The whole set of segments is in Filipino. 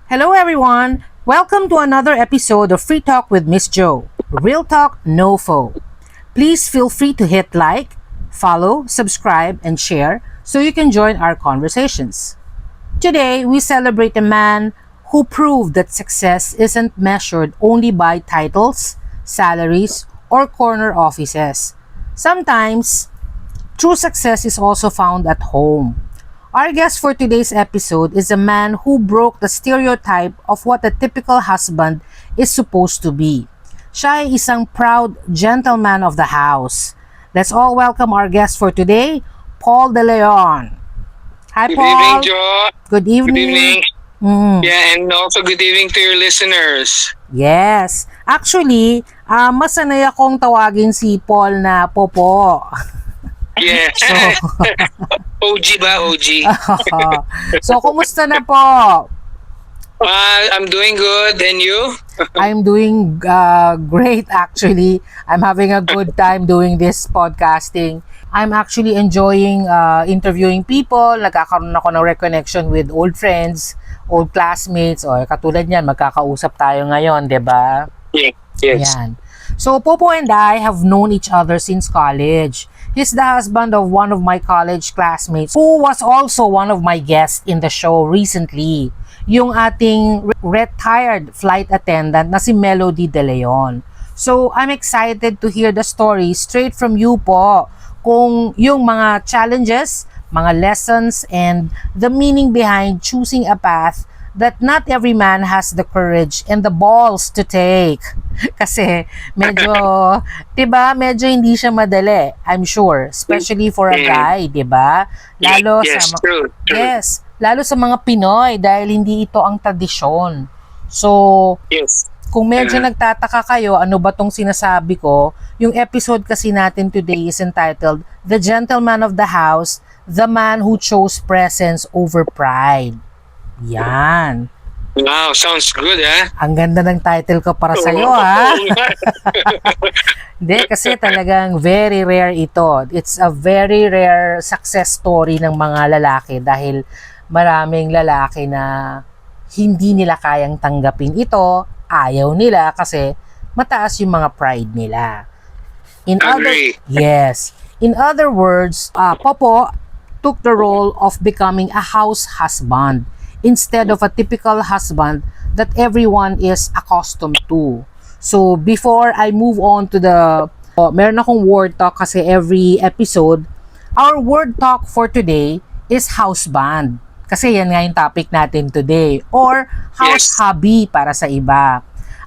Hello everyone! Welcome to another episode of Free Talk with Miss Jo. Real talk, no fo. Please feel free to hit like, follow, subscribe, and share so you can join our conversations. Today, we celebrate a man who proved that success isn't measured only by titles, salaries, or corner offices. Sometimes, true success is also found at home. Our guest for today's episode is a man who broke the stereotype of what a typical husband is supposed to be. Siya ay isang proud gentleman of the house. Let's all welcome our guest for today, Paul De Leon. Hi, Good Paul. evening, Joe. Good Good evening. evening. Mm, Yeah, and also good evening to your listeners. yes. Actually, mas sanay akong tawagin si Paul na Popo. Yeah. So, OG ba? OG. so kumusta na po? I'm doing good. And you? I'm doing great actually. I'm having a good time doing this podcasting. I'm actually enjoying interviewing people. Nagkakaroon ako ng reconnection with old friends, old classmates, o katulad niyan, magkakausap tayo ngayon, 'di ba? Yeah. Yes. Yan. So, Popo and I have known each other since college. He's the husband of one of my college classmates who was also one of my guests in the show recently. Yung ating retired flight attendant na si Melody De Leon. So, I'm excited to hear the story straight from you po. Kung yung mga challenges, mga lessons, and the meaning behind choosing a path that not every man has the courage and the balls to take. Kasi medyo, 'di ba, medyo hindi siya madali, I'm sure, especially for a guy, 'di ba? Lalo Yes, sa true. yes, lalo sa mga Pinoy dahil hindi ito ang tradisyon. So, Yes. kung medyo nagtataka kayo, ano ba tong sinasabi ko, yung episode kasi natin today is entitled The Gentleman of the House, the Man Who Chose Presence Over Pride. Yan. Wow, sounds good, ha? Ang ganda ng title ko para sa'yo, ha? Hindi, kasi talagang very rare ito. It's a very rare success story ng mga lalaki dahil maraming lalaki na hindi nila kayang tanggapin ito, ayaw nila kasi mataas yung mga pride nila. Agree. Yes. In other words, Popo took the role of becoming a house husband instead of a typical husband that everyone is accustomed to. So, before I move on to the, meron akong word talk kasi every episode. Our word talk for today is house band. Kasi yan nga yung topic natin today. Or house Yes. hobby para sa iba.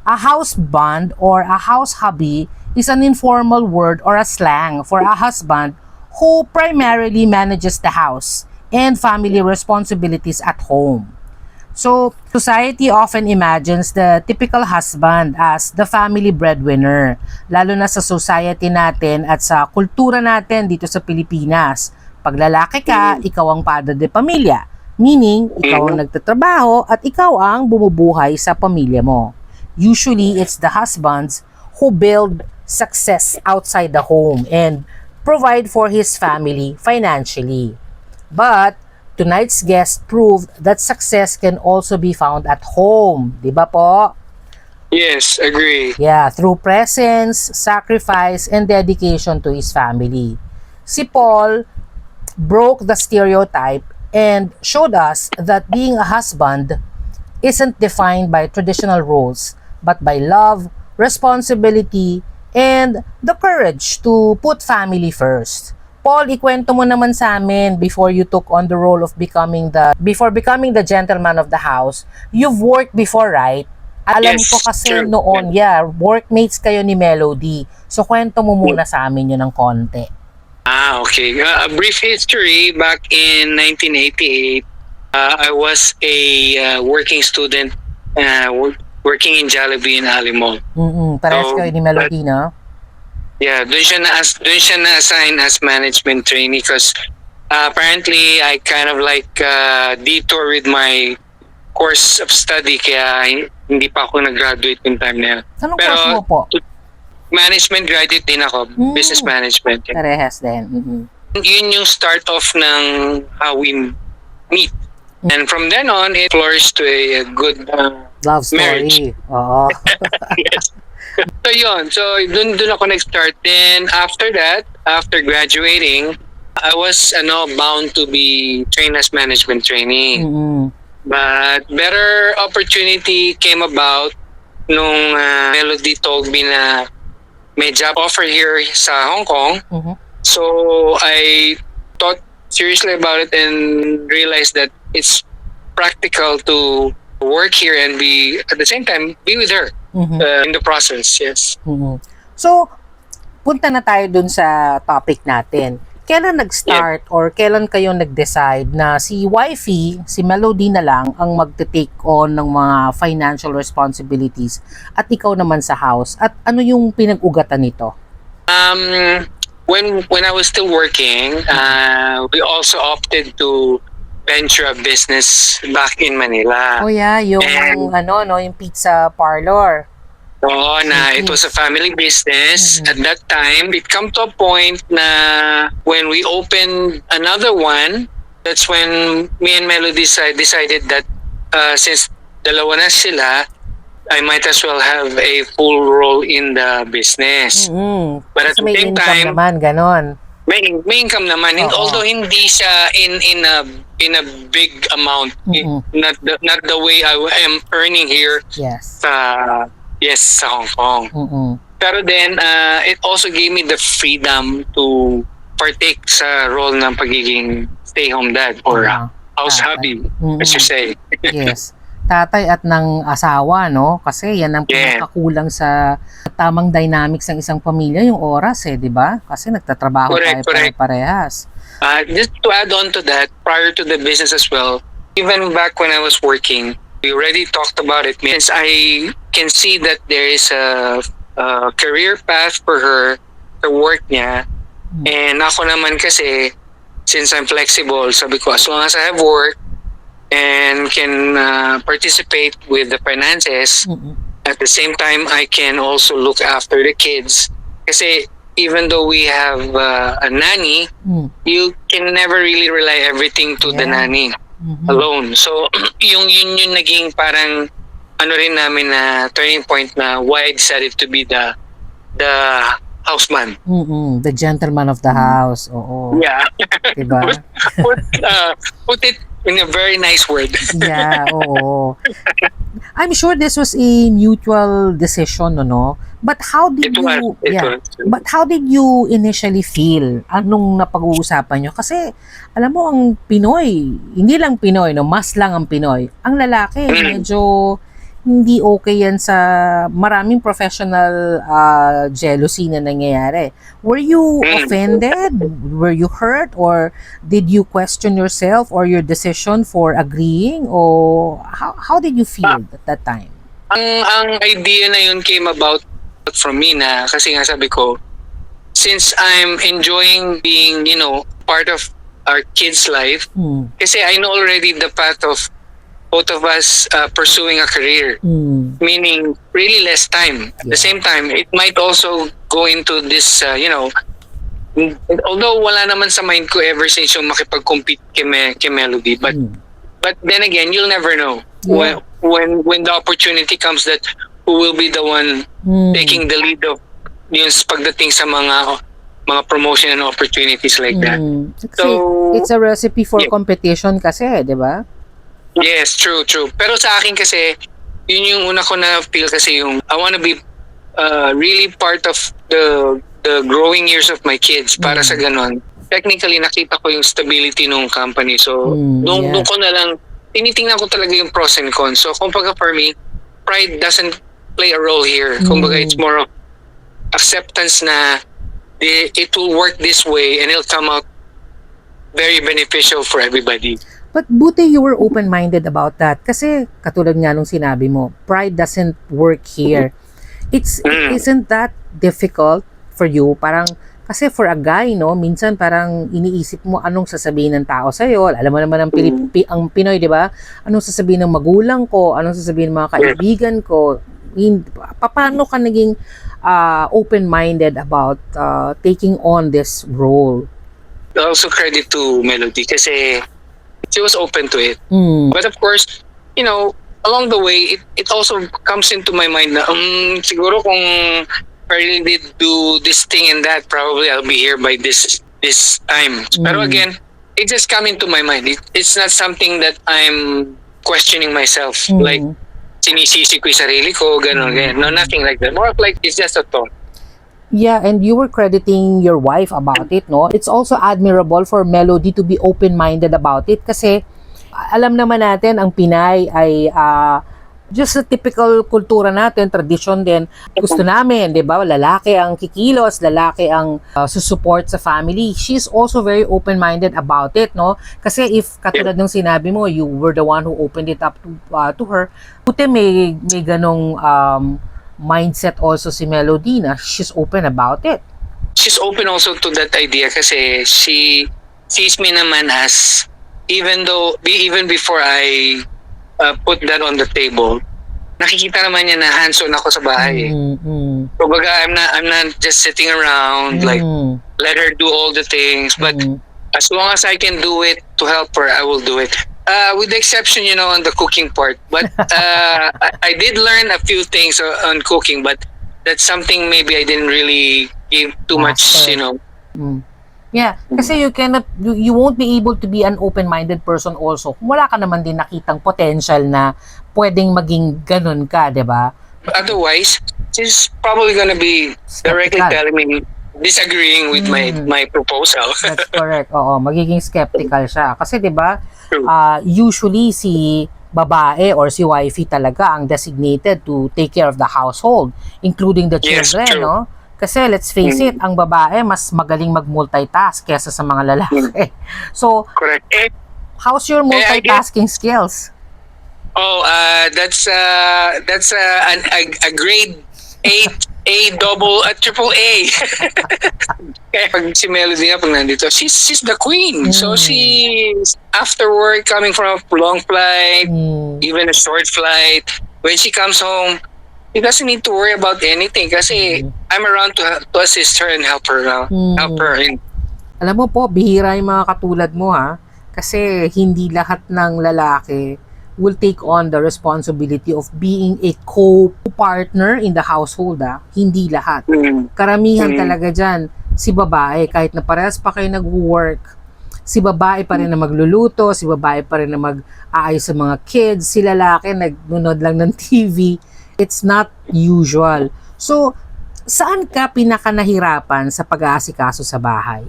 A house band or a house hobby is an informal word or a slang for a husband who primarily manages the house and family responsibilities at home. So, society often imagines the typical husband as the family breadwinner, lalo na sa society natin at sa kultura natin dito sa Pilipinas. Pag lalaki ka, ikaw ang padre de pamilya, meaning ikaw ang nagtatrabaho at ikaw ang bumubuhay sa pamilya mo. Usually, it's the husbands who build success outside the home and provide for his family financially. But tonight's guest proved that success can also be found at home. Di ba po? Yes, agree. Yeah, through presence, sacrifice, and dedication to his family. Si Paul broke the stereotype and showed us that being a husband isn't defined by traditional roles, but by love, responsibility, and the courage to put family first. Paul, ikwento mo naman sa amin before you took on the role of becoming the gentleman of the house. You've worked before, right? Alam Yes, ko kasi true. noon, workmates kayo ni Melody. So, kwento mo muna sa amin yun ng konti. Okay. A brief history. Back in 1988, I was a working student working in Jollibee in Alimon. Parehas So, kayo ni Melody, no? Yeah, doon siya na-assign as management trainee because apparently I kind of like detour with my course of study kaya hindi pa ako nag-graduate yung time na yun. Anong course mo po? Management graduate din ako, business management. Parehas din. Yun yung start off ng how we meet. And from then on, it flourished to a good Love marriage. story. Oo. Yes. So yun, so dun ako nag-start. Then after that, after graduating, I was bound to be trained as management trainee. Mm-mm. But better opportunity came about nung Melody told me na may job offer here sa Hong Kong. Mhm. So I thought seriously about it and realized that it's practical to work here and be at the same time be with her Mhm. in the process. Yes. Mhm. So, punta na tayo dun sa topic natin. Kailan nag-start or kailan kayo nag-decide na si wifey, si Melody na lang ang magte-take on ng mga financial responsibilities at ikaw naman sa house? At ano yung pinag-ugatan nito? When I was still working, we also opted to venture a business back in Manila. Oh yeah, yung And- yung pizza parlor. Oo, na it was a family business. Mhm. At that time, it come to a point na when we opened another one, that's when me and Melody decided that since dalawa na sila, I might as well have a full role in the business. Mm-hmm. But at Kasi the may same income time, naman, ganon. may income naman. And Oo. although hindi siya in a big amount, Mhm. not the way I am earning here Yes. sa Hong Kong. Mm-mm. Pero then, it also gave me the freedom to partake sa role ng pagiging stay-home dad or house Tatay. hubby, as you say. Yes. Tatay at ng asawa, no? Kasi yan ang Yeah. pinakakulang sa tamang dynamics ng isang pamilya, yung oras di ba? Kasi nagtatrabaho Correct, tayo correct. parehas. Just to add on to that, prior to the business as well, even back when I was working, we already talked about it. Since I can see that there is a career path for her sa work niya, and ako naman kasi, since I'm flexible, sabi ko, as long as I have work and can participate with the finances, Mm-mm. at the same time, I can also look after the kids. Kasi even though we have a nanny, Mm. you can never really rely everything to the Yeah. nanny Mhm. alone. So, yun naging parang ano rin namin na turning point na why I decided to be the houseman. Mm-mm. The gentleman of the house. Oo. Yeah. Diba? Put it in a very nice word. Yeah, oo. I'm sure this was a mutual decision, no? But how did It you, was. It was. but how did you initially feel? Anong napag-uusapan nyo? Kasi, alam mo, ang Pinoy, hindi lang Pinoy, no? Mas lang ang Pinoy. Ang lalaki, medyo hindi okay yan sa maraming professional jealousy na nangyayari. Were you offended? Were you hurt? Or did you question yourself or your decision for agreeing? Or how did you feel at that time? Ang idea na yun came about from me na kasi nga sabi ko, since I'm enjoying being, part of our kids' life, kasi I know already the path of both of us pursuing a career, meaning really less time. At the same time, it might also go into this, although wala naman sa mind ko ever since yung makipag-compete kay Melody, but then again, you'll never know when the opportunity comes that who will be the one taking the lead of yung pagdating sa mga promotion and opportunities like that. So, it's a recipe for competition kasi, di ba? Yes, true. Pero sa akin kasi, yun yung una ko na feel kasi yung I want to be really part of the growing years of my kids para sa ganon. Technically, nakita ko yung stability ng company. So, doon ko na lang, tinitingnan ko talaga yung pros and cons. So, kumbaga for me, pride doesn't play a role here. Kumbaga, it's more of acceptance na it will work this way and it'll come out very beneficial for everybody. But buti you were open-minded about that. Kasi katulad nga nung sinabi mo, pride doesn't work here. Isn't that difficult for you? Parang, kasi for a guy, no, minsan parang iniisip mo anong sasabihin ng tao sa'yo. Alam mo naman ang, ang Pinoy, di ba? Anong sasabihin ng magulang ko? Anong sasabihin ng mga kaibigan ko? Paano ka naging open-minded about taking on this role? Also credit to Melody kasi she was open to it. Mm. But of course, you know, along the way, it also comes into my mind na, siguro kung I really did do this thing and that, probably I'll be here by this time. Pero again, it just come into my mind. It's not something that I'm questioning myself. Like, sinisisi ko yung sarili ko, ganun, ganyan. No, nothing like that. More of like, it's just a thought. Yeah, and you were crediting your wife about it, no? It's also admirable for Melody to be open-minded about it kasi alam naman natin ang Pinay ay just a typical kultura natin, tradition din. Gusto namin, 'di ba? Lalaki ang kikilos, lalaki ang susupport sa family. She's also very open-minded about it, no? Kasi if katulad ng sinabi mo, you were the one who opened it up to her, puti may ganong mindset also si Melody na she's open about it. She's open also to that idea kasi she sees me naman as, even before I put that on the table, nakikita naman niya na hands-on ako sa bahay. So baga, I'm not just sitting around like let her do all the things, but as long as I can do it to help her, I will do it. With the exception, on the cooking part. But I did learn a few things on cooking, but that's something maybe I didn't really give too much, Yeah, kasi you won't be able to be an open-minded person also kung wala ka naman din nakitang potential na pwedeng maging ganun ka, di ba? Otherwise, she's probably gonna be directly telling me, disagreeing with my proposal. That's correct. Oo, magiging skeptical siya. Kasi 'di ba, usually si babae or si wifey talaga ang designated to take care of the household, including the children, no? Kasi let's face it, ang babae mas magaling mag-multitask kaysa sa mga lalaki. So, correct. How's your multitasking skills? Oh, that's a grade 8 triple A. Kaya pag si Melody nga pag nandito, she's the queen. So she's after work, coming from a long flight, even a short flight, when she comes home, she doesn't need to worry about anything kasi I'm around to assist her and help her help her. Alam mo po, bihira yung mga katulad mo kasi hindi lahat ng lalaki will take on the responsibility of being a co-partner in the household. Hindi lahat. Karamihan talaga dyan, si babae, kahit na parehas pa kayo nag-work, si babae pa rin na magluluto, si babae pa rin na mag-aayos sa mga kids, si lalaki nagnunood lang ng TV. It's not usual. So, saan ka pinaka-nahirapan sa pag-aasikaso sa bahay?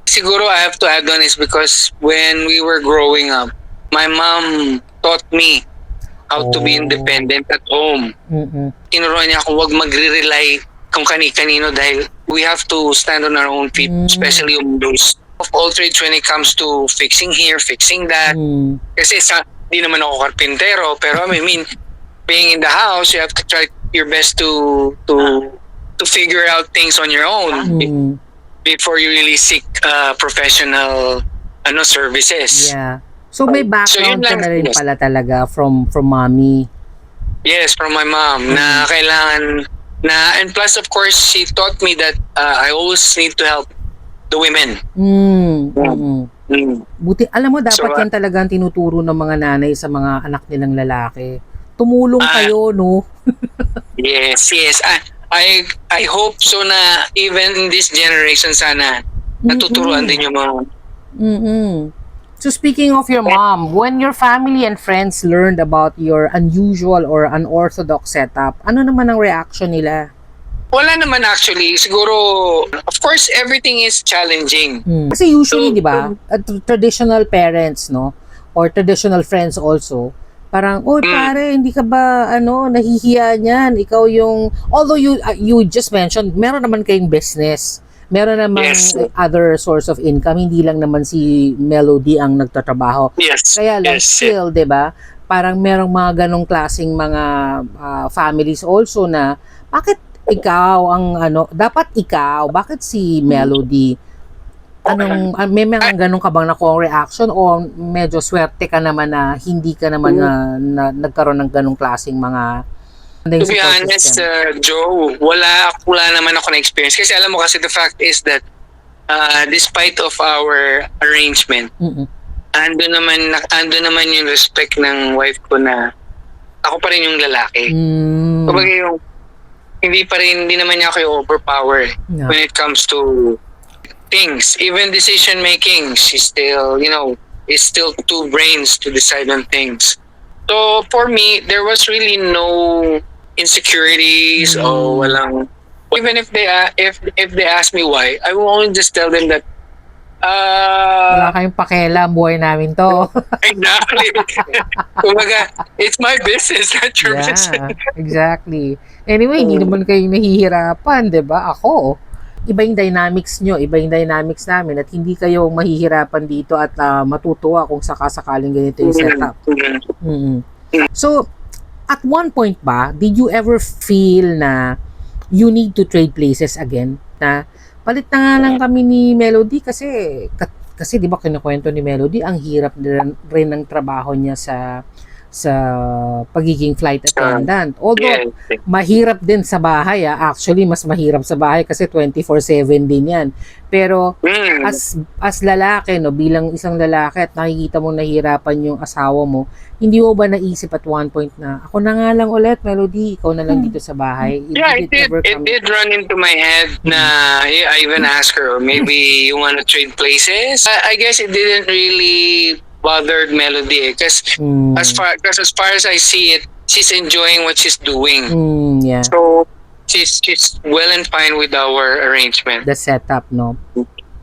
Siguro I have to add on is because when we were growing up, my mom taught me how to be independent at home. Tinuruan niya ako wag magre-rely kung kani-kanino dahil we have to stand on our own feet, especially those of all trades when it comes to fixing here, fixing that. Kasi di naman ako karpintero, pero I mean, being in the house, you have to try your best to figure out things on your own before you really seek professional services. Yeah. So may background ka na rin pala talaga from mommy. Yes, from my mom na kailangan and plus of course she taught me that I always need to help the women. Buti, alam mo dapat yan talaga ang tinuturo ng mga nanay sa mga anak nilang lalaki. Tumulong kayo, no? Yes. I hope so na even in this generation sana natuturuan din yung mga So speaking of your mom, when your family and friends learned about your unusual or unorthodox setup, ano naman ang reaction nila? Wala naman actually. Siguro, of course, everything is challenging. Kasi usually, di ba, traditional parents, no? Or traditional friends also, parang, pare, hindi ka ba, nahihiya niyan? Ikaw yung, although you just mentioned, meron naman kayong business. Meron naman other source of income, hindi lang naman si Melody ang nagtatrabaho. Kaya lang still, 'di ba? Parang merong mga ganong klaseng mga families also na bakit ikaw ang dapat ikaw, bakit si Melody? May mga ganong ka bang nakuha reaction o medyo swerte ka naman na hindi ka naman na nagkaroon ng ganong klaseng mga to be honest, Joe, wala naman ako na experience. Kasi alam mo kasi the fact is that despite of our arrangement, ando naman yung respect ng wife ko na ako pa rin yung lalaki. Mm. Kumbaga yung hindi naman niya ako yung overpower Yeah. when it comes to things, even decision making. She's still, is still two brains to decide on things. So for me, there was really no insecurities or walang. Even if they ask me why, I will only just tell them that. Wala kayong pakialam, buhay namin to. Exactly. Kumbaga, it's my business, not your business. Yeah, exactly. Anyway, hindi naman kayo nahihirapan, 'di ba? Ako, iba yung dynamics nyo, iba yung dynamics namin at hindi kayo mahihirapan dito at matutuwa kung sakasakaling ganito yung setup. Mm-hmm. So, at one point ba, did you ever feel na you need to trade places again? Na palit na nga lang kami ni Melody kasi 'di ba kinukwento ni Melody ang hirap rin ng trabaho niya sa pagiging flight attendant. Although mahirap din sa bahay, actually mas mahirap sa bahay kasi 24/7 din 'yan. Pero as lalaki, no, bilang isang lalaki at nakikita mo nahihirapan yung asawa mo, hindi mo ba naisip at one point na ako na nga lang ulit, Melody, ikaw na lang dito sa bahay? It did run into my head na I even asked her, maybe you want to trade places? I guess it didn't really bothered Melody because as far as I see it, she's enjoying what she's doing. Yeah. So she's well and fine with our arrangement. The setup, no?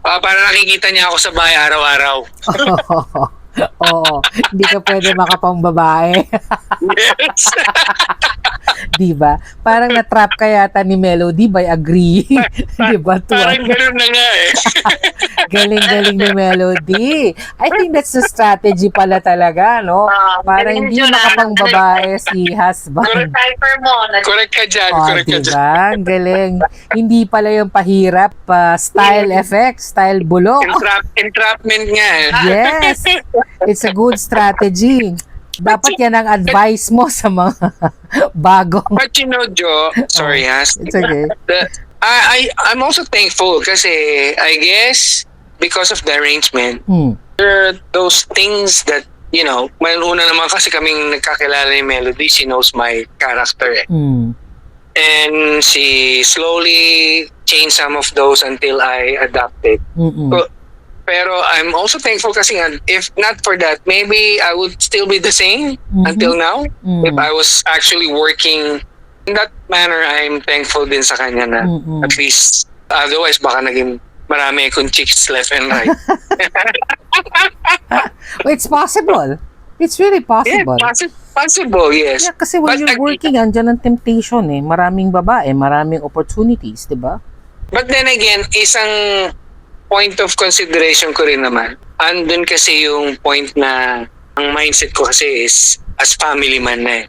Para nakikita niya ako sa bahay araw-araw. Oo. Hindi ka pwede makapangbabae. Yes. Diba? Parang na-trap ka yata ni Melody by agree. Diba? Parang gano'n na nga eh. Galing-galing ni Melody. I think that's the strategy pala talaga, no? Para hindi makapangbabae si husband. Correct ka dyan. Diba? Ang galing. Hindi pala yung pahirap, style effect, style bulok. Entrapment nga eh. Yes. It's a good strategy. Dapat yan ang advice mo sa mga bagong. But you know, Jo, sorry It's okay. I'm also thankful kasi I guess because of the arrangement, there are those things that, may una naman kasi kaming nagkakilala ni Melody, she knows my character. And she slowly changed some of those until I adapted. Pero I'm also thankful kasi if not for that, maybe I would still be the same until now. If I was actually working in that manner, I'm thankful din sa kanya na at least, otherwise baka naging marami akong chicks left and right. It's possible. It's really possible. Yeah, possible, yes. Yeah, kasi when you're working, andyan ang temptation eh. Maraming babae, maraming opportunities, di ba? But then again, isang point of consideration ko rin naman. Andun kasi yung point na ang mindset ko kasi is as family man na eh.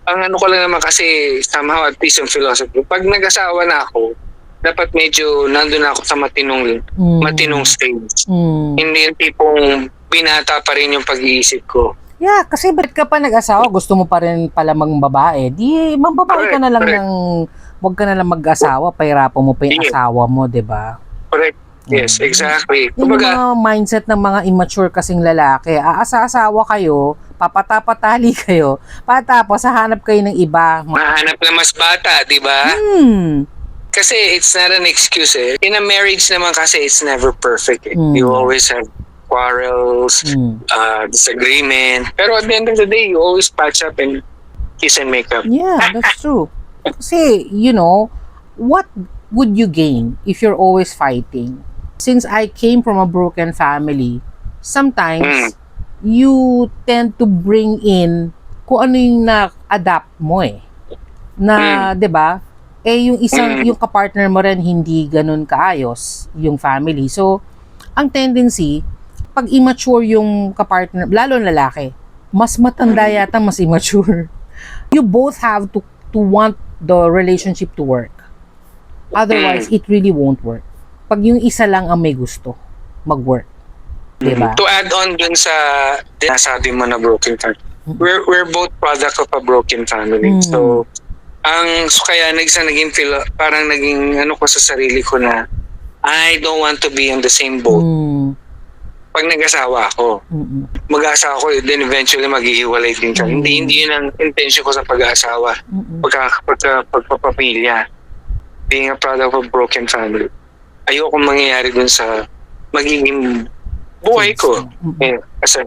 Ang ano ko lang naman kasi somehow at least yung philosophy. Pag nag-asawa na ako, dapat medyo nandun na ako sa matinong stage. Hindi yung tipong binata pa rin yung pag-iisip ko. Yeah, kasi ba't ka pa nag-asawa, gusto mo pa rin pala babae, di mambabae ka na lang wag ka na lang mag-asawa, pahirapan mo pa yung asawa mo, di ba? Correct. Yes, exactly. Yung mga mindset ng mga immature kasing lalaki, aasa-asawa kayo, papatapatali kayo, patapos hahanap kayo ng iba. Mahanap na mas bata, di ba? Kasi it's not an excuse eh. In a marriage naman kasi it's never perfect eh. You always have quarrels, disagreement. Pero at the end of the day, you always patch up and kiss and make up. Yeah, that's true. Kasi, what would you gain if you're always fighting? Since I came from a broken family, sometimes you tend to bring in kung ano yung na-adapt mo eh. Na, 'di ba? Yung yung kapartner mo rin hindi ganun kaayos yung family. So, ang tendency pag immature yung kapartner, lalo lalaki, mas matanda yata, mas immature. You both have to want the relationship to work. Otherwise, it really won't work. Pag yung isa lang ang may gusto, mag-work. Diba? To add on dun sa sabi mo na broken family, we're both product of a broken family. So kaya parang naging ano ko sa sarili ko na I don't want to be on the same boat. pag nag-asawa ako. Mm-mm. Mag-asawa ko, then eventually maghihiwalay din siya. Hindi yun ang intention ko sa pag-aasawa. Mm-mm. Pagpapamilya. Being a product of a broken family. Ayoko mangyayari dun sa magiging buhay ko. Mm-mm. Kasi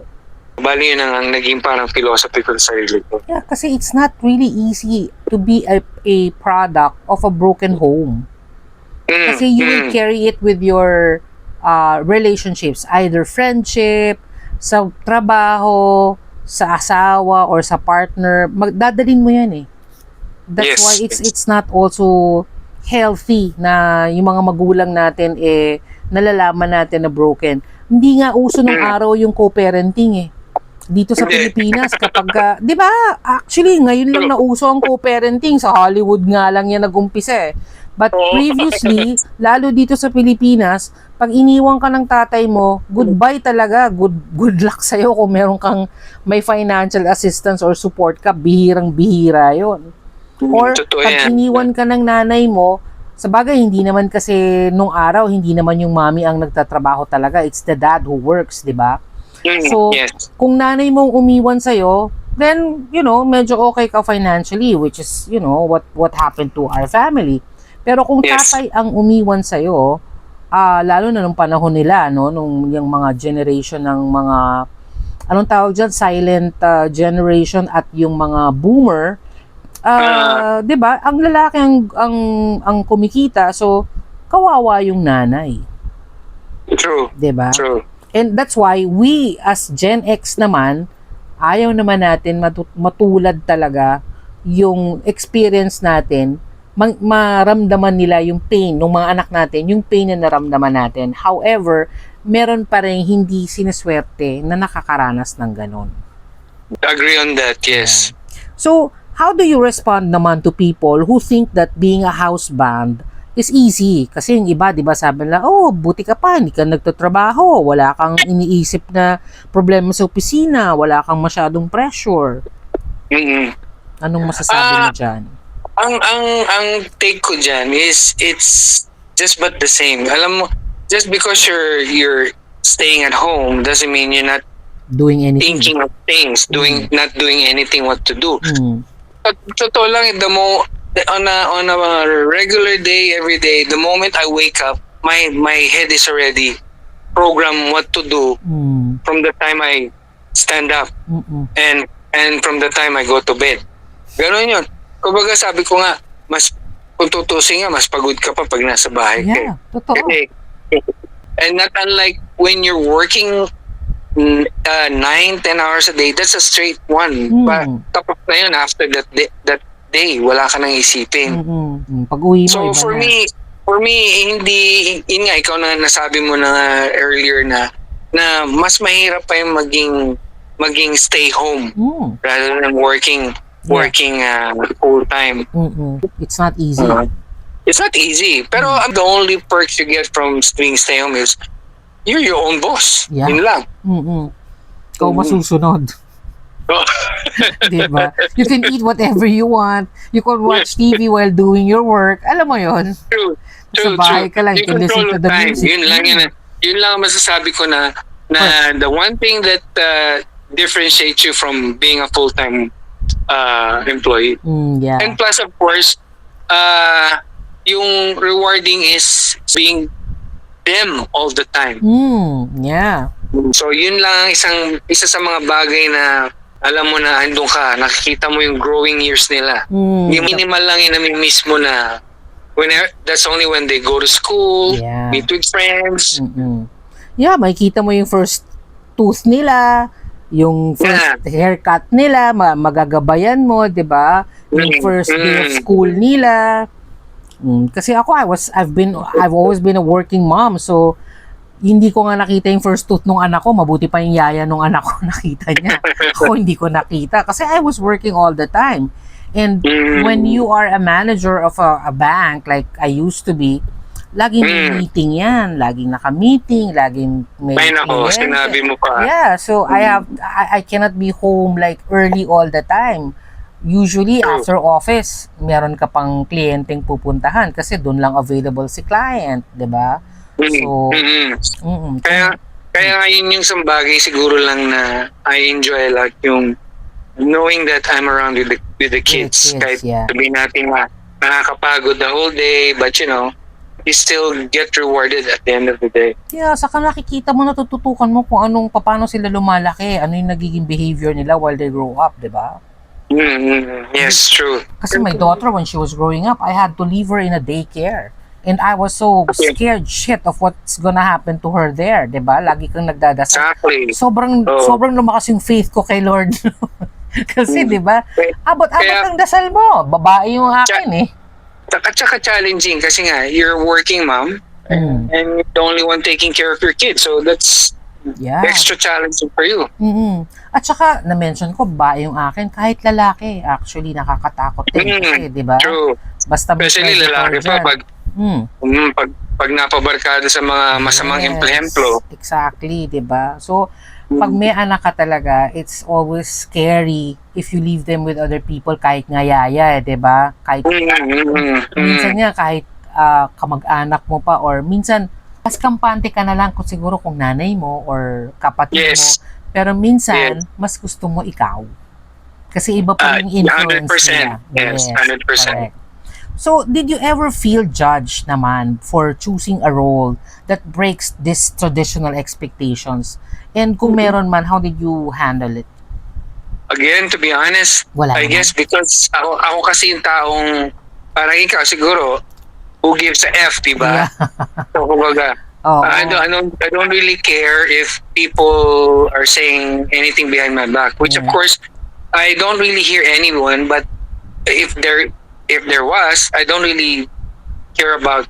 bali yun ang naging parang philosophy ko sa sarili ko. Yeah, kasi it's not really easy to be a product of a broken home. Kasi you will carry it with your relationships, either friendship, sa trabaho, sa asawa, or sa partner. Magdadalin mo yan eh. That's Yes, why yes. it's not also healthy na yung mga magulang natin nalalaman natin na broken. Hindi nga uso nung araw yung co-parenting eh. Dito sa Hindi. Pilipinas kapag, di ba, actually ngayon lang nauso ang co-parenting, sa Hollywood nga lang yan nag-umpisa eh. But Oo. previously, lalo dito sa Pilipinas, pag iniwan ka ng tatay mo, goodbye talaga. Good luck sa'yo kung meron kang may financial assistance or support ka, bihirang-bihira yon. Or Totoo pag yan. iniwan ka ng nanay mo, sa bagay, hindi naman kasi nung araw, hindi naman yung mommy ang nagtatrabaho talaga. It's the dad who works, di ba? So, Yes. kung nanay mong umiwan sa'yo, then, medyo okay ka financially, which is, what happened to our family. Pero kung Yes. tatay ang umiwan sa'yo, lalo na nung panahon nila, no, nung yung mga generation ng mga, anong tawag dyan, silent generation at yung mga boomer, 'di ba? Ang lalaki ang kumikita, so kawawa yung nanay, True. 'di ba? True. And that's why we as Gen X naman ayaw naman natin matulad talaga yung experience natin, maramdaman nila yung pain ng mga anak natin, yung pain na naramdaman natin. However, meron pa rin hindi sineswerte na nakakaranas ng ganon. Agree on that, yes. So, how do you respond naman to people who think that being a house band is easy? Kasi yung iba, di ba, sabi nila, oh, buti ka pa, hindi ka nagtatrabaho, wala kang iniisip na problema sa opisina, wala kang masyadong pressure. Mm-mm. Anong masasabi mo dyan? Ang take ko dyan is it's just but the same. Alam mo, just because you're staying at home doesn't mean you're not Doing anything? thinking of things, not doing anything what to do. Mm. But totoo lang, on a regular day, every day, the moment I wake up, my head is already programmed what to do Mm. from the time I stand up Mm-mm. and from the time I go to bed. Ganon yun. Kumbaga sabi ko nga, kung tutusin nga, mas pagod ka pa pag nasa bahay ka. Yeah, totoo. Kasi, and not unlike when you're working 9-10 hours a day, that's a straight one. Tapos na yun, after that day, wala ka nang isipin. Pag-uwi mo, So iba for me, hindi, yun nga, ikaw na nasabi mo na nga earlier na mas mahirap pa yung maging stay home rather than working full time. It's not easy. It's not easy. Pero the only perks you get from being stay home is you're your own boss. Yeah. Yun lang. Ikaw masusunod. Diba? You can eat whatever you want. You can watch TV while doing your work. Alam mo yon. True. Sa bahay ka lang, you can listen to the time. music. Yun lang ang masasabi ko na the one thing that differentiates you from being a full-time employee. Yeah. And plus, of course, yung rewarding is being them all the time. Yeah. So, yun lang isa sa mga bagay na alam mo na andun ka, nakikita mo yung growing years nila. Yung minimal lang yung nami-miss mo na that's only when they go to school, Yeah. meet with friends. Yeah, makikita mo yung first tooth nila, yung first haircut nila, magagabayan mo, 'di ba? Yung first day of school nila. Kasi ako I've always been a working mom, so hindi ko nga nakita yung first tooth ng anak ko, mabuti pa yung yaya ng anak ko nakita niya. Ako hindi ko nakita kasi I was working all the time. And when you are a manager of a bank like I used to be, laging may meeting yan, laging naka-meeting, laging may Ay nako, kliyente. sinabi mo pa. Yeah, so I cannot be home like early all the time. Usually after office, meron ka pang kliyenteng pupuntahan kasi doon lang available si client, 'di ba? So, Kaya ngayon yung isang bagay siguro lang na I enjoy a lot yung knowing that I'm around with the kids. Kahit yeah. sabihin natin nakakapagod the whole day, but you still get rewarded at the end of the day. Yeah, saka nakikita mo, natututukan mo kung paano sila lumalaki, ano yung nagiging behavior nila while they grow up, di ba? Yes, true. Kasi my daughter, when she was growing up, I had to leave her in a daycare. And I was so scared shit of what's gonna happen to her there, di ba? Lagi kang nagdadasal. Exactly. Sobrang lumakas yung faith ko kay Lord. Kasi, di ba? Abot Kaya- ang dasal mo. Babae yung akin eh. At saka challenging kasi nga, you're a working mom and you're the only one taking care of your kids. So that's Yeah. extra challenging for you. At saka, na-mention ko, babae yung akin, kahit lalaki, actually, nakakatakot din. Kasi, di ba? True. Basta may Especially predator lalaki pa dyan. pag napabarkada sa mga masamang Yes, implemento. Exactly, di ba? So, pag may anak ka talaga, it's always scary if you leave them with other people kahit nga yaya, di ba? Kahit, minsan nga, kahit kamag-anak mo pa, or minsan, mas kampante ka na lang kung siguro kung nanay mo or kapatid Yes. mo. Pero minsan, mas gusto mo ikaw. Kasi iba pa yung influence 100%. nila. Yes, 100%. Correct. So, did you ever feel judged naman for choosing a role that breaks these traditional expectations? And kung meron man, how did you handle it? Again, to be honest, Wala I naman. guess because ako kasi yung taong parang ikaw siguro who gives a F, diba? Yeah. So, kumbaga, Oo. I don't really care if people are saying anything behind my back, which of Yeah. course I don't really hear anyone, but if there was, I don't really care about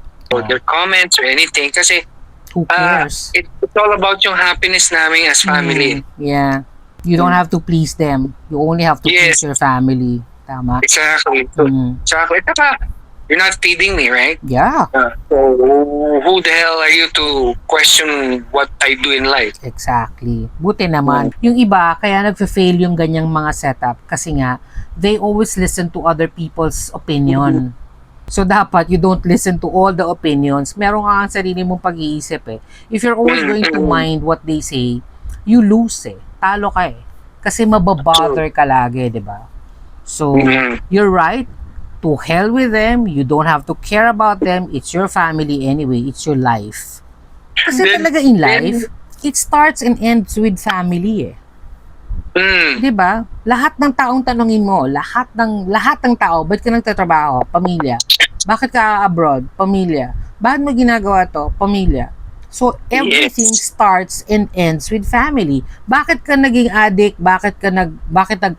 their comments or anything kasi Who cares? it's all about yung happiness namin as family. Yeah. You don't have to please them. You only have to Yes. please your family. Tama. Exactly. So, exactly. You're not feeding me, right? Yeah. So who the hell are you to question what I do in life? Exactly. Buti naman. Yung iba, kaya nagfe-fail yung ganyang mga setup kasi nga, they always listen to other people's opinion. So, dapat you don't listen to all the opinions. Meron ka ang sarili mong pag-iisip eh. If you're always going to mind what they say, you lose eh. Talo ka eh. Kasi mababother ka lagi, di ba? So, you're right. To hell with them. You don't have to care about them. It's your family anyway. It's your life. Kasi talaga in life, it starts and ends with family eh. 'Di ba? Lahat ng taong tanungin mo, lahat ng tao, ba't ka nagtatrabaho? Pamilya. Bakit ka abroad? Pamilya. Bakit mo ginagawa to? Pamilya. So everything starts and ends with family. Bakit ka naging addict? Bakit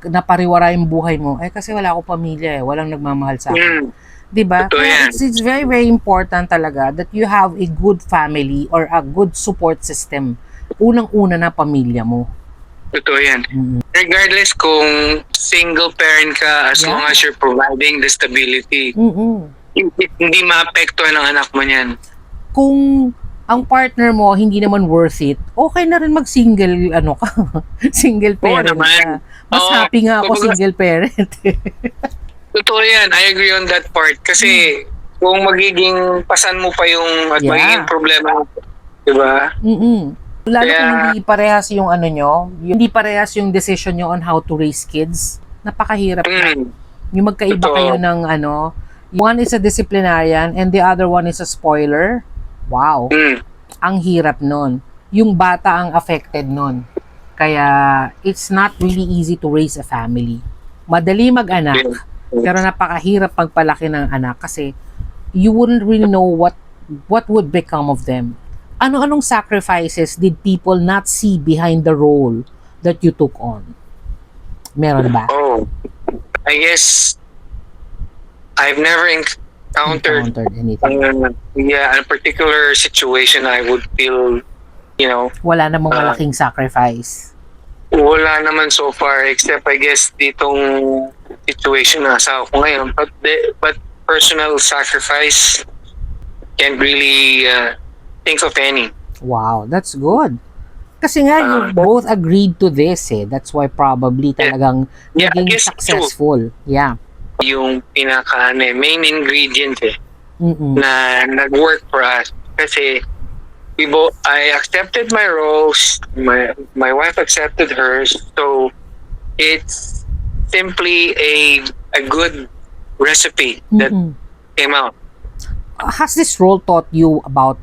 napariwara yung buhay mo? Eh kasi wala akong pamilya eh, walang nagmamahal sa akin. 'Di ba? Totoo yan. It's very very important talaga that you have a good family or a good support system. Unang-una na pamilya mo. Totoo yan. Regardless kung single parent ka, as Yeah. long as you're providing the stability, hindi maapektuhan ng anak mo niyan. Kung ang partner mo hindi naman worth it, okay na rin mag-single single parent naman. ka. Mas Oo. happy nga ako Kumbaga- single parent. Totoo yan. I agree on that part. Kasi kung magiging pasan mo pa yung at Yeah. magiging problema, di ba? Lalo Kaya- kung hindi parehas yung hindi parehas yung decision nyo on how to raise kids, napakahirap na. Yung magkaiba Totoo. kayo ng one is a disciplinarian and the other one is a spoiler. Wow. Ang hirap nun. Yung bata ang affected nun. Kaya it's not really easy to raise a family. Madali mag-anak, pero napakahirap pagpalaki ng anak kasi you wouldn't really know what would become of them. Ano-anong sacrifices did people not see behind the role that you took on? Meron ba? Oh, I guess I've never encountered anything? a particular situation I would feel, Wala namang malaking sacrifice. wala naman so far except I guess ditong situation na asawa ko ngayon. But personal sacrifice can't really think of any. Wow, that's good. Kasi nga, you both agreed to this eh. That's why probably talagang Yeah, I naging guess successful. Yeah. Yung main ingredient Mm-mm. na nag-work for us. Kasi I accepted my roles, my wife accepted hers, so it's simply a good recipe that Mm-mm. came out. Has this role taught you about,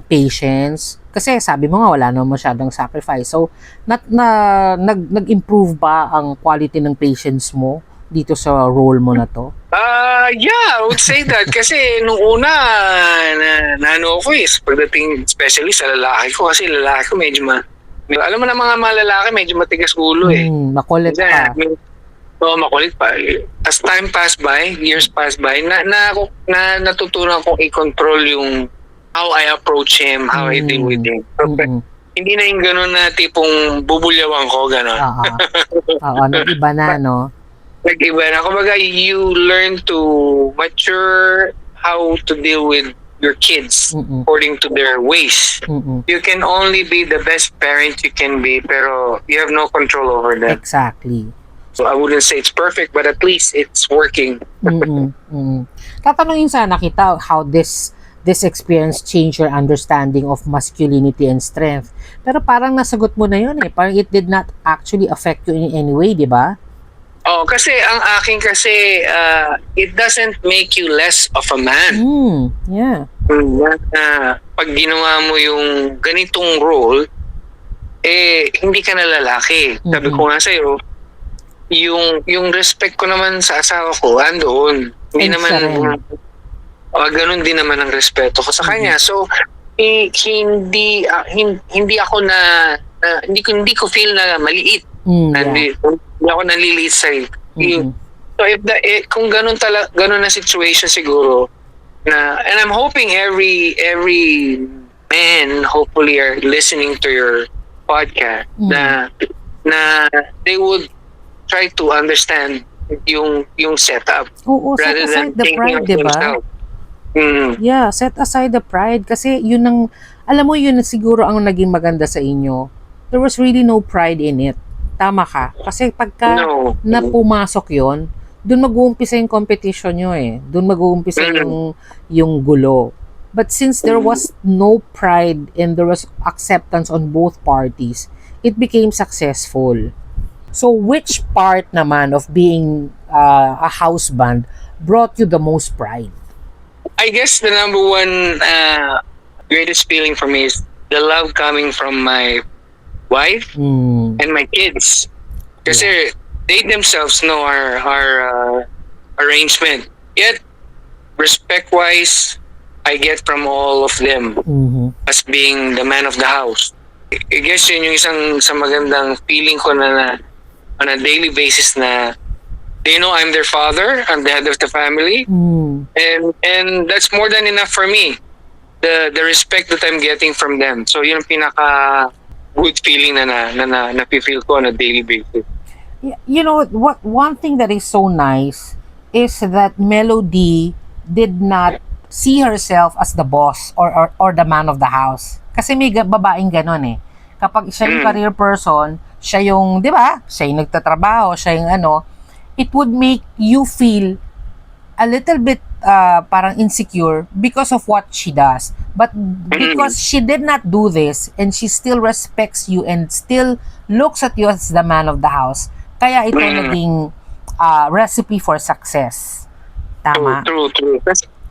patience? Kasi sabi mo nga wala naman masyadong sacrifice. So, nag-improve ba ang quality ng patience mo dito sa role mo na to? Yeah, I would say that kasi nung una na ano ko pagdating especially sa lalaki ko kasi lalaki ko alam mo na mga lalaki medyo matigas ulo Makulit pa. Oo, makulit pa. As time passed by, years passed by, natutunan kong i-control yung how I approach him, how I deal with him. So, hindi na yung gano'n na tipong bubulyawan ko, gano'n. Oo. Oo, nag-iba na, no? Nag-iba na. Kumbaga, you learn to mature how to deal with your kids according to their ways. You can only be the best parent you can be, pero you have no control over them. Exactly. So I wouldn't say it's perfect, but at least it's working. Tatanungin sana kita how this experience changed your understanding of masculinity and strength. Pero parang nasagot mo na yun eh. Parang it did not actually affect you in any way, di ba? Oh, kasi ang akin it doesn't make you less of a man. Yeah. Pag ginawa mo yung ganitong role, hindi ka na lalaki. Sabi ko nga sa'yo, yung respect ko naman sa asawa ko, andoon. Hindi naman, ganun din naman ang respeto ko sa kanya. So, hindi ako hindi ko feel na maliit. Hindi ako naliliit sa'yo. So, kung ganun na situation siguro, and I'm hoping every man hopefully are listening to your podcast na they would try to understand yung setup rather than the pride, diba? Yeah, set aside the pride kasi yun ang, alam mo yun siguro ang naging maganda sa inyo. There was really no pride in it. Tama ka. Kasi pagka na pumasok yun, dun mag-uumpisa yung competition nyo eh. Dun mag-uumpisa yung gulo. But since there was no pride and there was acceptance on both parties, it became successful. So, which part naman of being a husband brought you the most pride? I guess the number one greatest feeling for me is the love coming from my wife and my kids. Kasi they themselves know our arrangement. Yet, respect-wise, I get from all of them as being the man of the house. I guess yun yung isang magandang feeling ko na on a daily basis na they know I'm their father, I'm the head of the family, and that's more than enough for me. The respect that I'm getting from them. So yun ang pinaka good feeling na feel ko on a daily basis. You know what? One thing that is so nice is that Melody did not see herself as the boss or the man of the house. Kasi may babaeng ganon eh. Kapag siya yung career person, siya yung, di ba? Siya yung nagtatrabaho, siya yung it would make you feel a little bit parang insecure because of what she does. But because she did not do this and she still respects you and still looks at you as the man of the house, kaya ito naging recipe for success. Tama? True.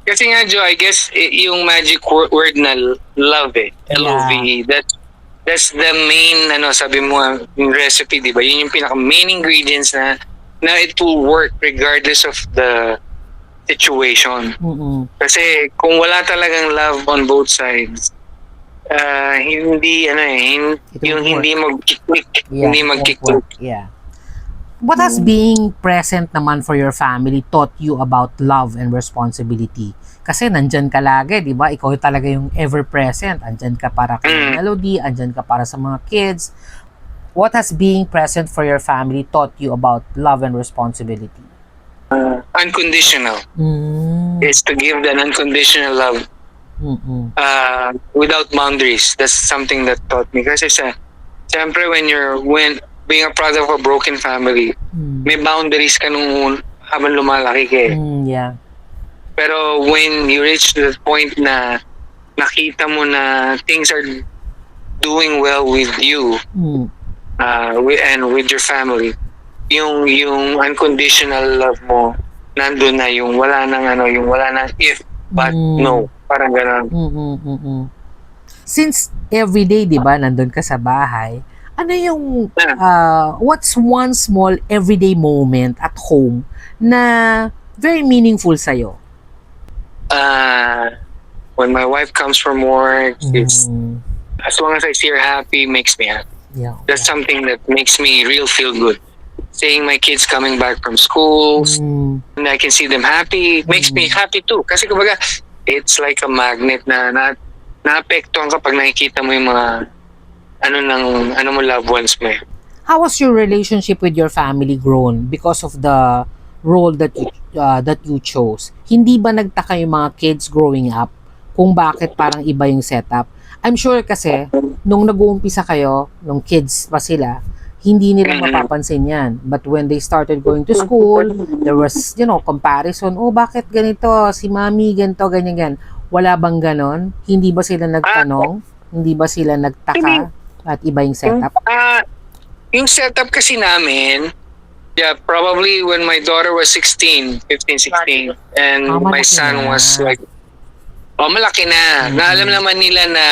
Kasi nga, Jo, I guess yung magic word na love L-O-V-E, that's the main, sabi mo, yung recipe, di ba? Yun yung pinaka-main ingredients na it will work regardless of the situation. Kasi kung wala talagang love on both sides, hindi mag-click. Hindi mag-click. Yeah. What has being present naman for your family taught you about love and responsibility? Kasi nandyan ka lagi, di ba? Ikaw talaga yung ever-present. Andyan ka para kay Melody, andyan ka para sa mga kids. What has being present for your family taught you about love and responsibility? Unconditional. Is to give that unconditional love without boundaries. That's something that taught me. Kasi siyempre when being a product of a broken family, may boundaries ka nung habang lumalaki ka eh. Yeah. Pero when you reach the point na nakita mo na things are doing well with you, and with your family, yung unconditional love mo nandun na, yung wala nang if but no, parang gano'n. Since everyday, di ba, nandun ka sa bahay, ano yung, what's one small everyday moment at home na very meaningful sa'yo? When my wife comes from work, it's as long as I see her happy, makes me happy. Yeah. That's something that makes me real feel good. Seeing my kids coming back from school, and I can see them happy, makes me happy too. Kasi kumbaga, it's like a magnet na naapektuhan kapag nakikita mo yung mga mo loved ones mo. How was your relationship with your family grown because of the role that you chose? Hindi ba nagtaka yung mga kids growing up kung bakit parang iba yung setup? I'm sure kasi nung nag-uumpisa kayo, nung kids pa sila, hindi nila mapapansin yan. But when they started going to school, there was, comparison. Oh, bakit ganito? Si mami, ganito, ganyan. Wala bang ganon? Hindi ba sila nagtanong? Hindi ba sila nagtaka? At iba yung setup? Yung setup kasi namin, probably when my daughter was 15, 16, and my son was like, malaki na. Na alam naman nila na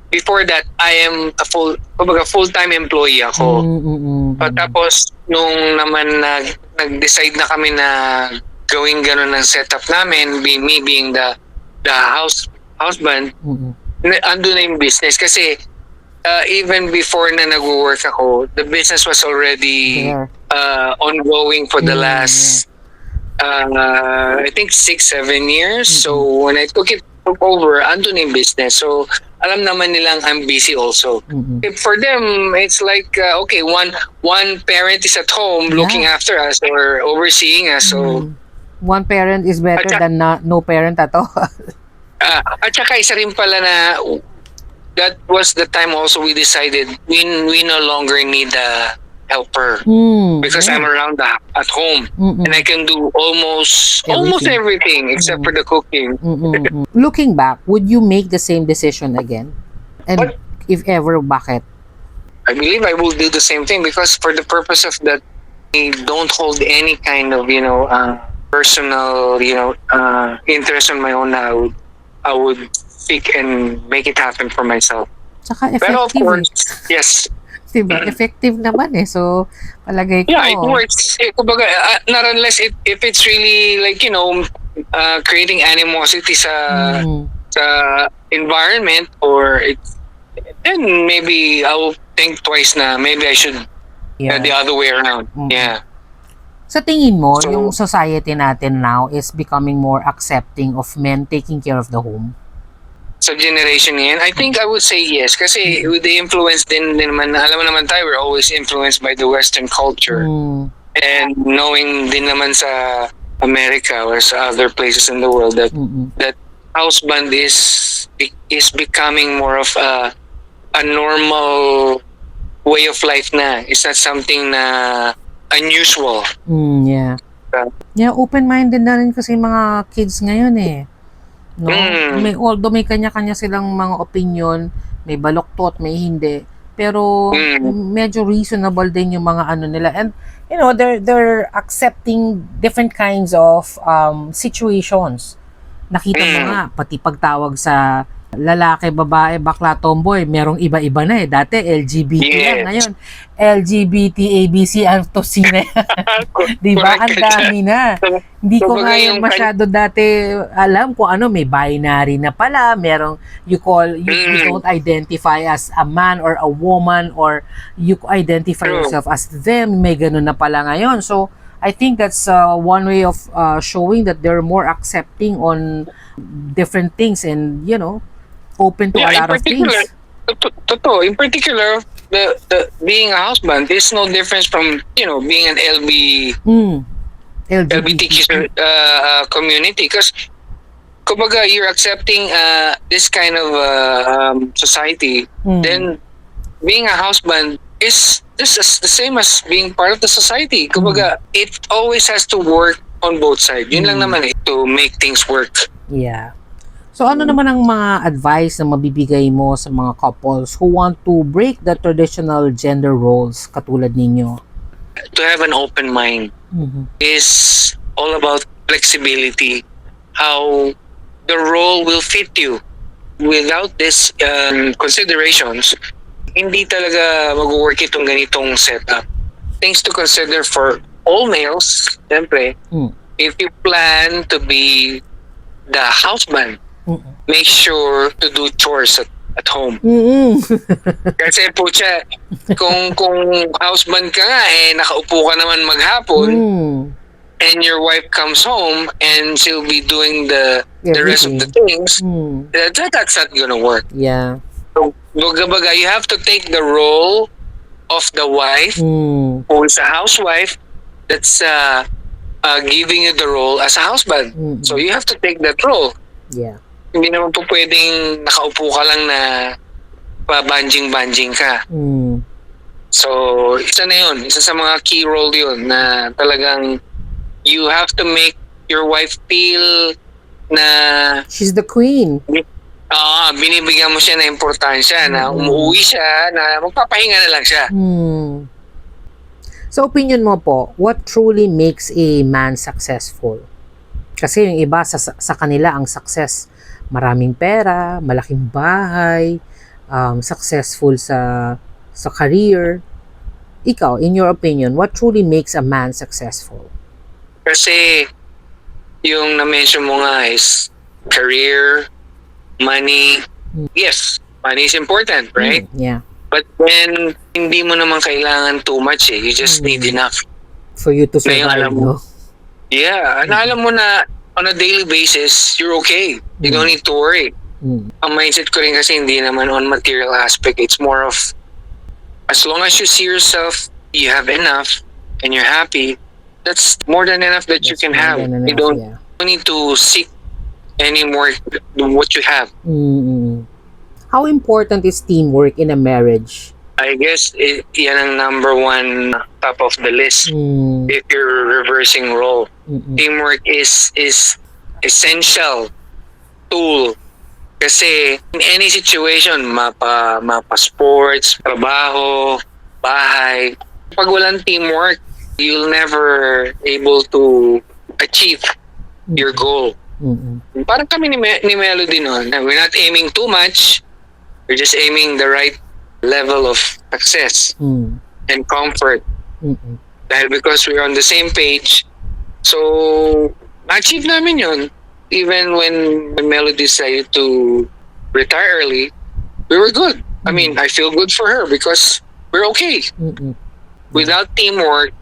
before that, I am a full-time employee ako. Tapos, nung naman nag-decide na kami na gawing gano'n ang setup namin, me being the husband, ando na yung business. Kasi, even before na nag-work ako, the business was already ongoing for the last, I think 6-7 years. So, when I took over, ando na yung business. So, alam naman nilang I'm busy also. For them, it's like, okay, one parent is at home looking after us or overseeing us. So, one parent is better than no parent at all. At saka isa rin pala na that was the time also we decided we no longer need a helper because I'm around at home and I can do almost everything except for the cooking. Looking back, would you make the same decision again? And if ever, bakit? I believe I will do the same thing because for the purpose of that, I don't hold any kind of personal interest on my own. I would seek and make it happen for myself. Saka effective. Pero of course, yes. Diba? Effective naman eh. So, palagay ko. Yeah, it works. Kumbaga, not unless if it's really like, creating animosity sa environment or then maybe I will think twice na maybe I should the other way around. Yeah. Sa tingin mo, yung society natin now is becoming more accepting of men taking care of the home? Sa generation ngayon, I think I would say yes. Kasi with the influence din naman, alam mo naman tayo, we're always influenced by the Western culture. And knowing din naman sa America or sa other places in the world that houseband is becoming more of a normal way of life na. It's not something na unusual. Yeah. Yeah, open-minded na rin kasi mga kids ngayon eh. No? Although may kanya-kanya silang mga opinion, may baloktot, may hindi. Pero medyo reasonable din yung mga nila. And they're accepting different kinds of situations. Nakita mo nga, pati pagtawag sa lalaki, babae, bakla, tomboy, merong iba-iba na eh. Dati LGBT lang, ngayon LGBT, ABC, C na yan. Diba? Ang dami na. Hindi ko nga yan masyado dati alam kung may binary na pala, merong you don't identify as a man or a woman or you identify yourself as them, may ganun na pala ngayon. So, I think that's one way of showing that they're more accepting on different things and, open to a lot of things. Totoo. In particular, the being a husband is no difference from, being an LGBTQ community. Because, kumbaga, you're accepting this kind of society, then being a husband is the same as being part of the society. Kumbaga, it always has to work on both sides. Yun lang naman to make things work. Yeah. So ano naman ang mga advice na mabibigay mo sa mga couples who want to break the traditional gender roles katulad ninyo? To have an open mind Mhm. is all about flexibility, how the role will fit you. Without this considerations, hindi talaga mag-work itong ganitong setup. Things to consider for all males, siyempre, Mm. if you plan to be the husband, Mm. make sure to do chores at home. Mm. Kasi po siya, kung husband ka nga, nakaupo ka naman maghapon, Mm. and your wife comes home and she'll be doing the rest of the Everything. things, Mm. that's not gonna work. Yeah. So, baga, you have to take the role of the wife, Mm. who is a housewife, that's giving you the role as a husband. Mm. So you have to take that role. Yeah. Hindi naman po pwedeng nakaupo ka lang na pabanjing-banjing ka. Mm. So, isa na yun. Isa sa mga key role yun na talagang you have to make your wife feel na She's the queen. binibigyan mo siya ng importansya, na umuwi siya, na magpapahinga na lang siya. Mm. Sa opinion mo po, what truly makes a man successful? Kasi yung iba sa kanila ang success, maraming pera, malaking bahay, successful sa career. Ikaw, in your opinion, what truly makes a man successful? Kasi yung na-mention mo nga is career, money. Yes, money is important, right? Yeah. But then, hindi mo naman kailangan too much eh. You just need enough. For you to Ngayon, survive, alam mo, no? Yeah, alam mo na on a daily basis, you're okay. You don't need to worry. Mm. Ang mindset ko rin kasi hindi naman on material aspect. It's more of, as long as you see yourself, you have enough, and you're happy, that's more than enough that you That's can more have. than You enough, don't yeah. need to seek any more than what you have. Mm. How important is teamwork in a marriage? I guess yan ang number one top of the list. Mm. If you're reversing role, Mm-mm. teamwork is essential tool. Kasi in any situation, mapa sports, trabaho, bahay, pag walang teamwork, you'll never able to achieve your goal. Mm-mm. Parang kami ni Melody noon, we're not aiming too much, we're just aiming the right level of success Mm. and comfort. Mm-mm. Dahil because we're on the same page, so achieve namin yun. Even when Melody decided to retire early, we were good. I mean, I feel good for her because we're okay. Mm-mm. Without teamwork,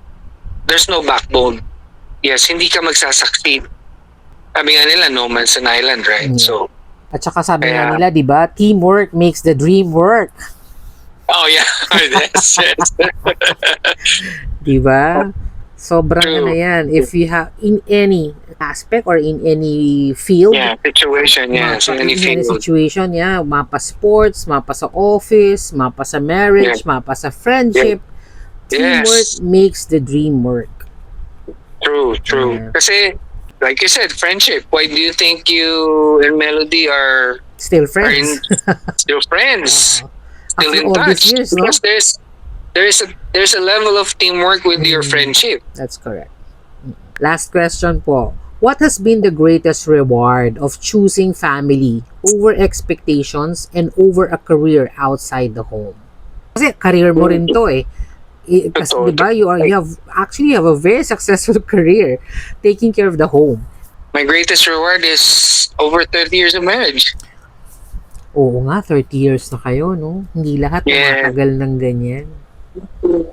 there's no backbone. Yes, hindi ka magsasucceed. Sabi nga nila, no man's an island, right? Yeah. So, At saka sabi nga Kaya- nila, di ba, teamwork makes the dream work. oh yeah, yes, yes. Di ba? Sobrang True. ano yan. If you have, in any aspect or in any field, Yeah, situation, yes, in any in any field. situation, yeah, mapa sports, mapa sa office, mapa sa marriage, mapa sa friendship, teamwork Yes. makes the dream work. True. Yeah. Kasi, like you said, friendship. Why do you think you and Melody are Still in friends. still friends, still After in all touch? these years, no? Because there's a level of teamwork with your friendship. That's correct. Last question po. What has been the greatest reward of choosing family over expectations and over a career outside the home? Kasi career mo rin to eh. Kasi Totoo. 'di ba you have a very successful career taking care of the home. My greatest reward is over 30 years of marriage. Oo nga, 30 years na kayo, no? Hindi lahat Yeah. tumatagal ng ganyan.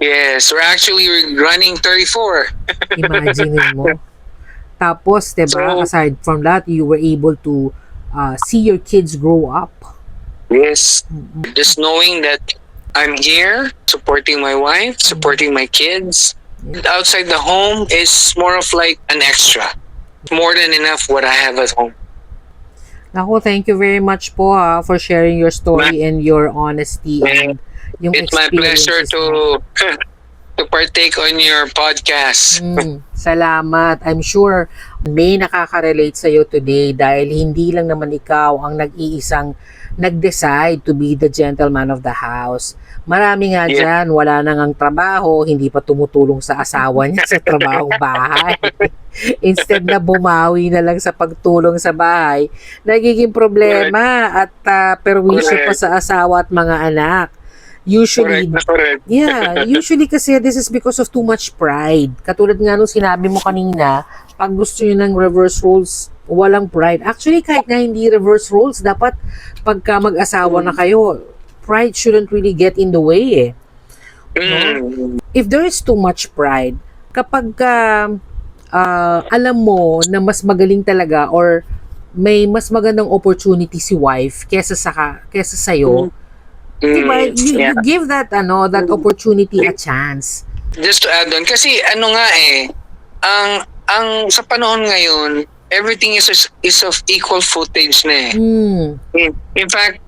Yes, we're actually running 34. Imagine mo. Tapos, 'di ba, So- aside from that, you were able to see your kids grow up. Yes, just knowing that I'm here supporting my wife, supporting my kids. Outside the home is more of like an extra. More than enough what I have at home. Naku, thank you very much po for sharing your story and your honesty and yung It's my pleasure experiences mo. to to partake on your podcast. Salamat. I'm sure may nakaka-relate sa'yo today dahil hindi lang naman ikaw ang nag-iisang nag-decide to be the gentleman of the house. Marami nga dyan, wala nang ang trabaho, hindi pa tumutulong sa asawa niya sa trabahong bahay. Instead na bumawi na lang sa pagtulong sa bahay, nagiging problema at perwisyo pa sa asawa at mga anak. Usually, Correct. usually kasi this is because of too much pride. Katulad nga nung sinabi mo kanina, pag gusto nyo ng reverse roles, walang pride. Actually, kahit na hindi reverse roles, dapat pagka mag-asawa na kayo, pride shouldn't really get in the way If there is too much pride, kapag alam mo na mas magaling talaga or may mas magandang opportunity si wife kesa sa'yo, diba, you give that opportunity a chance. Just to add on, kasi ang sa panahon ngayon, everything is of equal footage na In fact,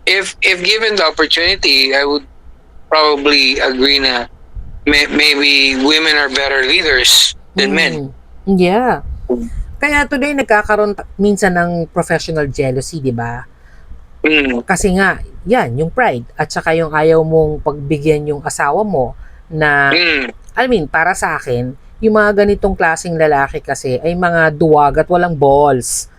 if given the opportunity, I would probably agree na maybe women are better leaders than men. Yeah. Kaya today nagkakaroon minsan ng professional jealousy, di ba? Kasi nga, yan, yung pride at saka yung ayaw mong pagbigyan yung asawa mo na, para sa akin, yung mga ganitong klaseng lalaki kasi ay mga duwag at walang balls.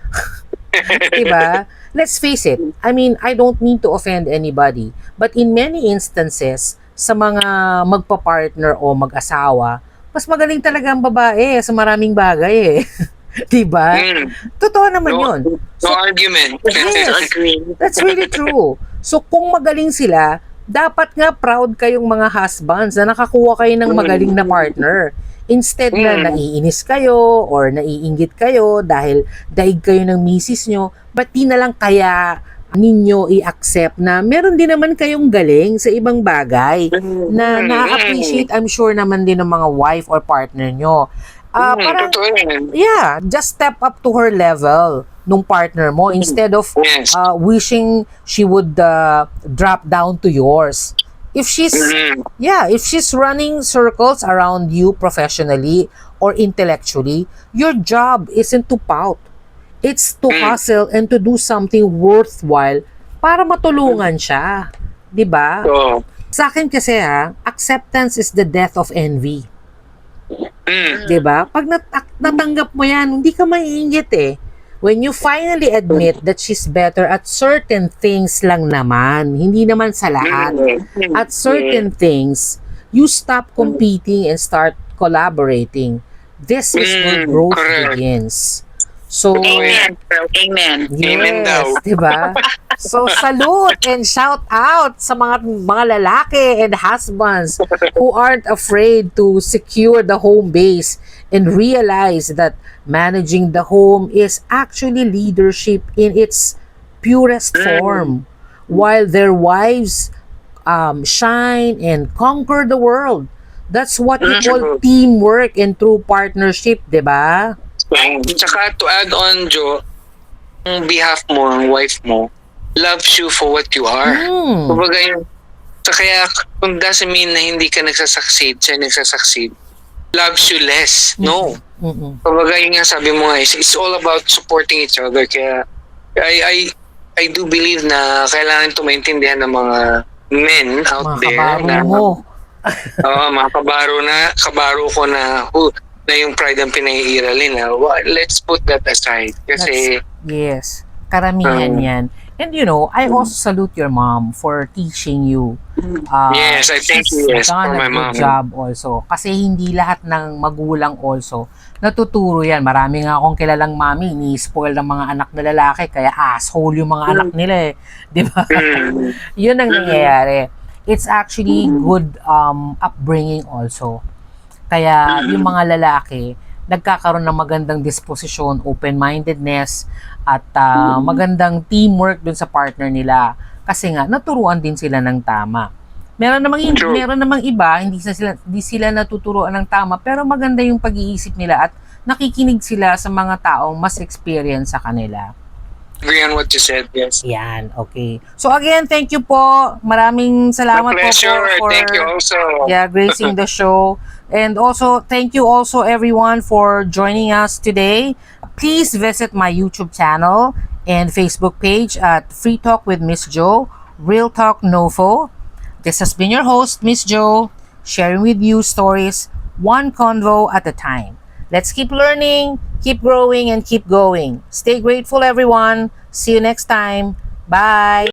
Diba? Let's face it. I don't mean to offend anybody, but in many instances, sa mga magpa-partner o mag-asawa, mas magaling talaga ang babae sa maraming bagay Diba? Totoo naman yun. No argument. Yes, that's really true. So, kung magaling sila, dapat nga proud kayong mga husbands na nakakuha kayo ng magaling na partner. Instead na naiinis kayo or naiinggit kayo dahil daig kayo ng misis nyo, ba't di na lang kaya ninyo i-accept na meron din naman kayong galing sa ibang bagay na na-appreciate, I'm sure naman din ng mga wife or partner nyo. Parang, just step up to her level nung partner mo instead of wishing she would drop down to yours. If she's running circles around you professionally or intellectually, your job isn't to pout. It's to hustle and to do something worthwhile para matulungan siya. 'Di ba? Sa akin kasi acceptance is the death of envy. 'Di ba? Pag natanggap mo 'yan, hindi ka maiinggit When you finally admit that she's better at certain things lang naman, hindi naman sa lahat. At certain things, you stop competing and start collaborating. This is where growth begins. So, Amen. yes, diba? So, salute and shout out sa mga lalaki and husbands who aren't afraid to secure the home base and realize that managing the home is actually leadership in its purest form, while their wives shine and conquer the world. That's what we call teamwork and true partnership, diba? Tsaka to add on, Jo, ang behalf mo, ang wife mo, loves you for what you are. Kumbaga yun. So kaya, kung doesn't mean na hindi ka nagsasucceed, siya nagsasucceed, loves you less. No. Kumbaga yun nga sabi mo nga, it's all about supporting each other. Kaya, I do believe na kailangan ito maintindihan ng mga men out mga there. Mga kabaro ko na yung pride ang pinaiiralin let's put that aside kasi yes, karamihan yan. And I also salute your mom for teaching you. Yes, I thank you for my mom. Good job also. Kasi hindi lahat ng magulang also natuturo yan. Marami nga akong kilalang mami, ni-spoil ng mga anak na lalaki, kaya asshole yung mga anak nila Di ba? Yun ang nangyayari. It's actually good upbringing also. Kaya yung mga lalaki, nagkakaroon ng magandang disposisyon, open-mindedness, at magandang teamwork dun sa partner nila. Kasi nga, naturuan din sila ng tama. Meron namang iba, hindi sila natuturuan ng tama, pero maganda yung pag-iisip nila at nakikinig sila sa mga taong mas experience sa kanila. agree on what you said. Yes. Yan, okay. So again, thank you po. Maraming salamat My po pleasure. for Thank you also. gracing the show. And also, thank you also everyone for joining us today. Please visit my YouTube channel and Facebook page at Free Talk with Miss Jo, Real Talk Nofo. This has been your host, Miss Jo, sharing with you stories one convo at a time. Let's keep learning, keep growing, and keep going. Stay grateful, everyone. See you next time. Bye.